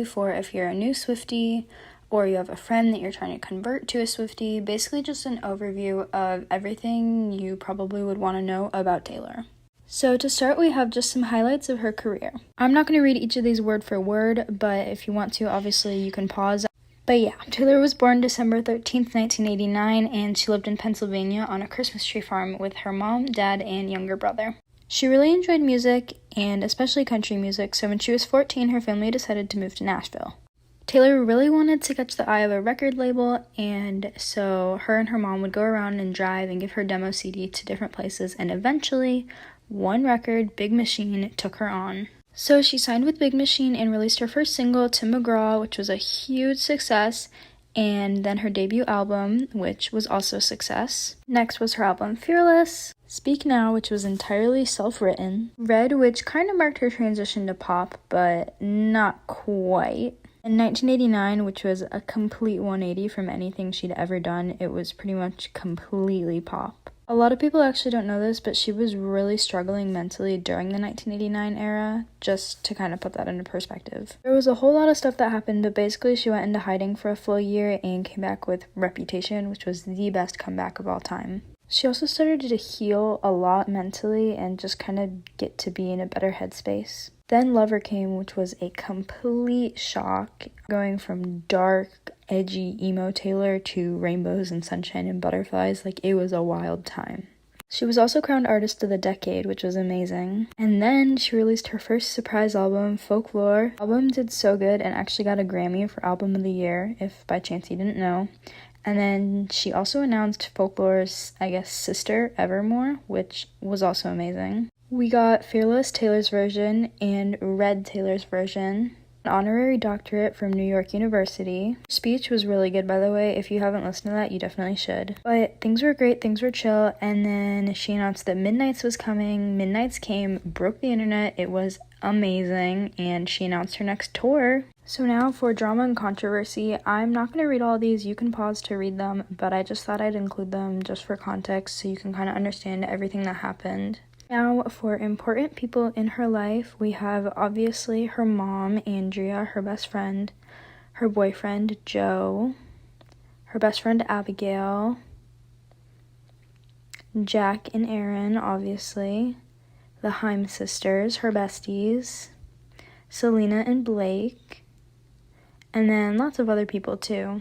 For if you're a new Swiftie or you have a friend that you're trying to convert to a Swiftie, basically just an overview of everything you probably would want to know about Taylor. So to start, we have just some highlights of her career. I'm not going to read each of these word for word, but if you want to, obviously you can pause. But yeah, Taylor was born December 13th, 1989, and she lived in Pennsylvania on a Christmas tree farm with her mom, dad, and younger brother. She really enjoyed music, and especially country music, so when she was 14, her family decided to move to Nashville. Taylor really wanted to catch the eye of a record label, and so her and her mom would go around and drive and give her demo CD to different places, and eventually, one record, Big Machine, took her on. So she signed with Big Machine and released her first single, Tim McGraw, which was a huge success, and then her debut album, which was also a success. Next was her album Fearless, Speak Now, which was entirely self-written, Red, which kind of marked her transition to pop, but not quite. In 1989, which was a complete 180 from anything she'd ever done, it was pretty much completely pop. A lot of people actually don't know this, but she was really struggling mentally during the 1989 era, just to kind of put that into perspective. There was a whole lot of stuff that happened, but basically she went into hiding for a full year and came back with Reputation, which was the best comeback of all time. She also started to heal a lot mentally and just kind of get to be in a better headspace. Then Lover came, which was a complete shock, going from dark, edgy emo Taylor to rainbows and sunshine and butterflies. Like, it was a wild time. She was also crowned Artist of the Decade, which was amazing. And then she released her first surprise album, Folklore. The album did so good and actually got a Grammy for Album of the Year, if by chance you didn't know. And then she also announced Folklore's, sister, Evermore, which was also amazing. We got Fearless, Taylor's version, and Red, Taylor's version. An honorary doctorate from New York University. Her speech was really good, by the way. If you haven't listened to that, you definitely should. But things were great, things were chill, and then she announced that Midnights was coming. Midnights came, broke the internet, it was amazing, and she announced her next tour. So now for drama and controversy, I'm not going to read all these, you can pause to read them, but I just thought I'd include them just for context so you can kind of understand everything that happened. Now, for important people in her life, we have obviously her mom, Andrea, her best friend, her boyfriend, Joe, her best friend, Abigail, Jack and Aaron, obviously, the Haim sisters, her besties, Selena and Blake, and then lots of other people too.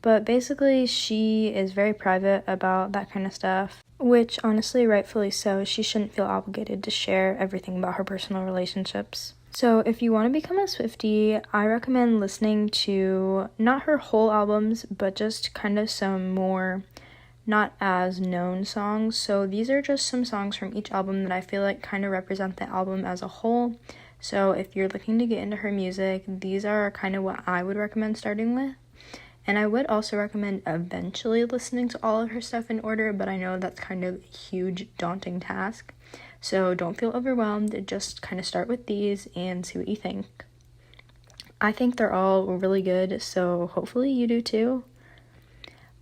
But basically, she is very private about that kind of stuff. Which, honestly, rightfully so. She shouldn't feel obligated to share everything about her personal relationships. So if you want to become a Swiftie, I recommend listening to not her whole albums, but just kind of some more not as known songs. So these are just some songs from each album that I feel like kind of represent the album as a whole. So if you're looking to get into her music, these are kind of what I would recommend starting with. And I would also recommend eventually listening to all of her stuff in order, but I know that's kind of a huge, daunting task. So don't feel overwhelmed, just kind of start with these and see what you think. I think they're all really good, so hopefully you do too.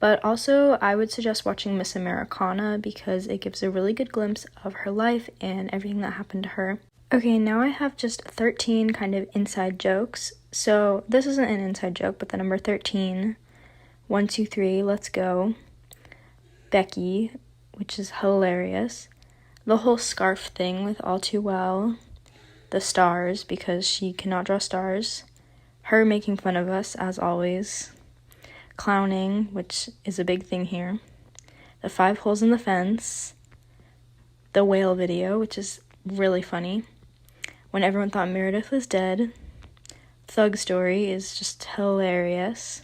But also, I would suggest watching Miss Americana because it gives a really good glimpse of her life and everything that happened to her. Okay, now I have just 13 kind of inside jokes. So this isn't an inside joke, but the number 13, 1, 2, 3, let's go. Becky, which is hilarious. The whole scarf thing with All Too Well. The stars, because she cannot draw stars. Her making fun of us, as always. Clowning, which is a big thing here. The 5 holes in the fence. The whale video, which is really funny. When everyone thought Meredith was dead. Thug Story is just hilarious.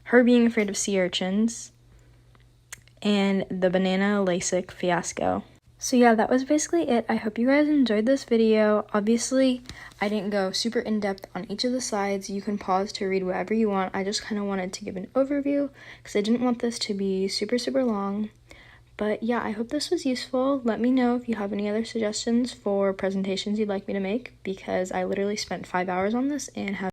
Her being afraid of sea urchins. And the banana LASIK fiasco. So yeah, that was basically it. I hope you guys enjoyed this video. Obviously, I didn't go super in-depth on each of the slides. You can pause to read whatever you want. I just kind of wanted to give an overview because I didn't want this to be super, super long. But yeah, I hope this was useful. Let me know if you have any other suggestions for presentations you'd like me to make because I literally spent 5 hours on this and have